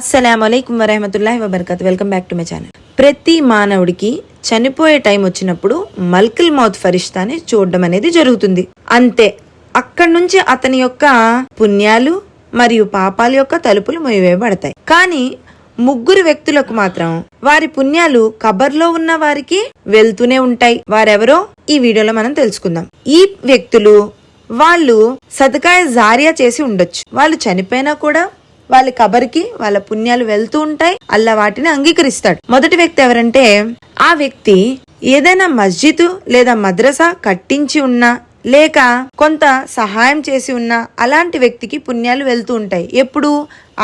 అస్సలాముఅలైకుం వరహమతుల్లాహి వబర్కతు. Welcome back to my channel. ప్రతి మానవుడికి చనిపోయే టైం వచ్చినప్పుడు మల్కల్ మౌత్ ఫరిష్తాని చూడడం అనేది జరుగుతుంది. అంతే, అక్కడి నుంచి అతని యొక్క పుణ్యాలు మరియు పాపాల యొక్క తలుపులు మూయవేయబడతాయి. కానీ ముగ్గురు వ్యక్తులకు మాత్రం వారి పుణ్యాలు కబర్లో ఉన్న వారికి వెళ్తూనే ఉంటాయి. వారెవరో ఈ వీడియోలో మనం తెలుసుకుందాం. ఈ వ్యక్తులు వాళ్ళు సదకాయ జారియా చేసి ఉండొచ్చు. వాళ్ళు చనిపోయినా కూడా వాళ్ళ కబరికి వాళ్ళ పుణ్యాలు వెళ్తూ ఉంటాయి. అల్లా వాటిని అంగీకరిస్తాడు. మొదటి వ్యక్తి ఎవరంటే, ఆ వ్యక్తి ఏదైనా మస్జిద్ లేదా మద్రసా కట్టించి ఉన్నా లేక కొంత సహాయం చేసి ఉన్నా అలాంటి వ్యక్తికి పుణ్యాలు వెళ్తూ ఉంటాయి. ఎప్పుడు?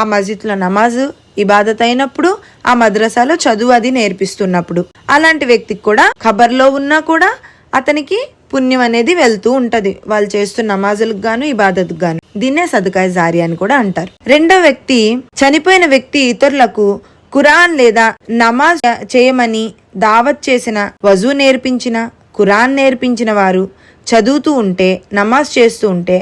ఆ మస్జిద్లో నమాజ్ ఇబాదత్ అయినప్పుడు, ఆ మద్రసాలో చదువు అది నేర్పిస్తున్నప్పుడు. అలాంటి వ్యక్తికి కూడా ఖబర్లో ఉన్నా కూడా అతనికి పుణ్యం అనేది వెళ్తూ ఉంటది, వాళ్ళు చేస్తున్న నమాజులకు గాను ఇబాదత్ గాను. దీన్నే సదకాయ జారియా అని కూడా అంటారు. రెండో వ్యక్తి, చనిపోయిన వ్యక్తి ఇతరులకు ఖురాన్ లేదా నమాజ్ చేయమని దావత్ చేసిన, వజూ నేర్పించిన, ఖురాన్ నేర్పించిన వారు చదువుతూ ఉంటే, నమాజ్ చేస్తూ ఉంటే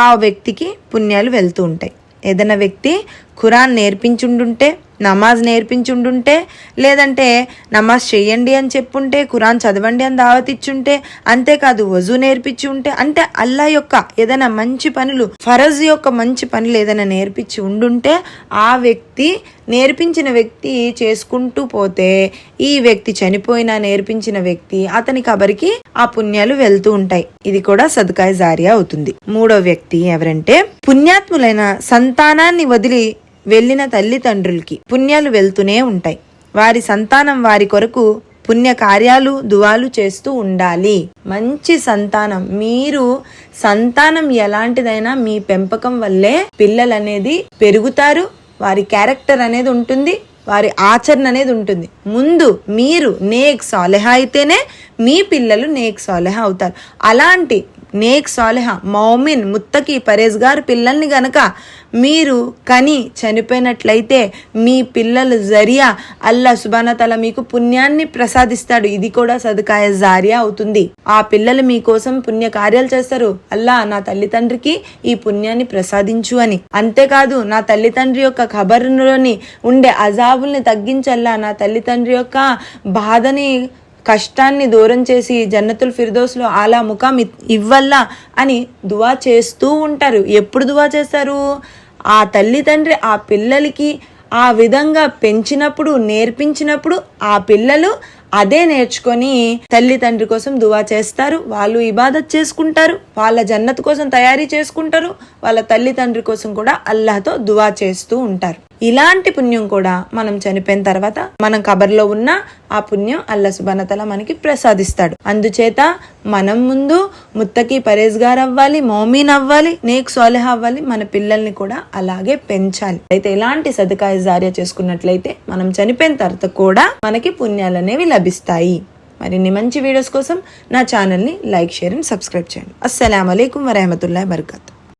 ఆ వ్యక్తికి పుణ్యాలు వెళ్తూ ఉంటాయి. ఏదైనా వ్యక్తి ఖురాన్ నేర్పించుండుంటే, నమాజ్ నేర్పించుండుంటే, లేదంటే నమాజ్ చెయ్యండి అని చెప్పుంటే, ఖురాన్ చదవండి అని దావత్ ఇచ్చుంటే, అంతేకాదు వజూ నేర్పించి ఉంటే, అంటే అల్లా యొక్క ఏదైనా మంచి పనులు, ఫరజ్ యొక్క మంచి పనులు ఏదైనా నేర్పించి ఉండుంటే ఆ వ్యక్తి, నేర్పించిన వ్యక్తి చేసుకుంటూ పోతే ఈ వ్యక్తి చనిపోయినా నేర్పించిన వ్యక్తి అతని కబరికి ఆ పుణ్యాలు వెళ్తూ ఉంటాయి. ఇది కూడా సదకాయ జారియా అవుతుంది. మూడో వ్యక్తి ఎవరంటే, పుణ్యాత్ములైన సంతానాన్ని వదిలి వెళ్ళిన తల్లిదండ్రులకి పుణ్యాలు వెళ్తూనే ఉంటాయి. వారి సంతానం వారి కొరకు పుణ్య కార్యాలు దువాలు చేస్తూ ఉండాలి. మంచి సంతానం, మీరు సంతానం ఎలాంటిదైనా మీ పెంపకం వల్లే పిల్లలు అనేది పెరుగుతారు, వారి క్యారెక్టర్ అనేది ఉంటుంది, వారి ఆచరణ అనేది ఉంటుంది. ముందు మీరు నేక్ సాలెహా అయితేనే మీ పిల్లలు నేక్ సాలెహా అవుతారు. అలాంటి నేక్ సాలెహా మౌమిన్ ముత్తకి పరేజ్గార్ పిల్లల్ని గనక మీరు కని చనిపోయినట్లయితే మీ పిల్లల జరియా అల్లా సుబ్హానహు వ తఆలా మీకు పుణ్యాన్ని ప్రసాదిస్తాడు. ఇది కూడా సదకాయ జారియా అవుతుంది. ఆ పిల్లలు మీకోసం పుణ్య కార్యాలు చేస్తారు. అల్లా నా తల్లిదండ్రికి ఈ పుణ్యాన్ని ప్రసాదించు అని. అంతేకాదు, నా తల్లిదండ్రి యొక్క ఖబరులోని ఉండే అజాబుల్ని తగ్గించల్లా, నా తల్లిదండ్రి యొక్క బాధని కష్టాన్ని దూరం చేసి జన్నతుల్ ఫిర్దౌస్లో ఆలా ముఖం ఇవ్వల్లా అని దువా చేస్తూ ఉంటారు. ఎప్పుడు దువా చేస్తారు? ఆ తల్లిదండ్రి ఆ పిల్లలకి ఆ విధంగా పెంచినప్పుడు, నేర్పించినప్పుడు ఆ పిల్లలు అదే నేర్చుకొని తల్లిదండ్రి కోసం దువా చేస్తారు. వాళ్ళు ఇబాదత్ చేసుకుంటారు, వాళ్ళ జన్నత్ కోసం తయారీ చేసుకుంటారు, వాళ్ళ తల్లిదండ్రి కోసం కూడా అల్లాహతో దువా చేస్తూ ఉంటారు. ఇలాంటి పుణ్యం కూడా మనం చనిపోయిన తర్వాత మనం కబర్లో ఉన్న ఆ పుణ్యం అల్లా సుబ్హానహు వ తఆలా మనకి ప్రసాదిస్తాడు. అందుచేత మనం ముందు ముత్తకి పరేజ్గార్ అవ్వాలి, మౌమీన్ అవ్వాలి, నేక్ సాలెహా అవ్వాలి, మన పిల్లల్ని కూడా అలాగే పెంచాలి. అయితే ఇలాంటి సదకాయ జారియా చేసుకున్నట్లయితే మనం చనిపోయిన తర్వాత కూడా మనకి పుణ్యాలు అనేవి లభిస్తాయి. మరిన్ని మంచి వీడియోస్ కోసం నా ఛానల్ని లైక్, షేర్ అండ్ సబ్స్క్రైబ్ చేయండి. అస్సలాము అలైకుం వరహమతుల్లాహి వబర్కతు.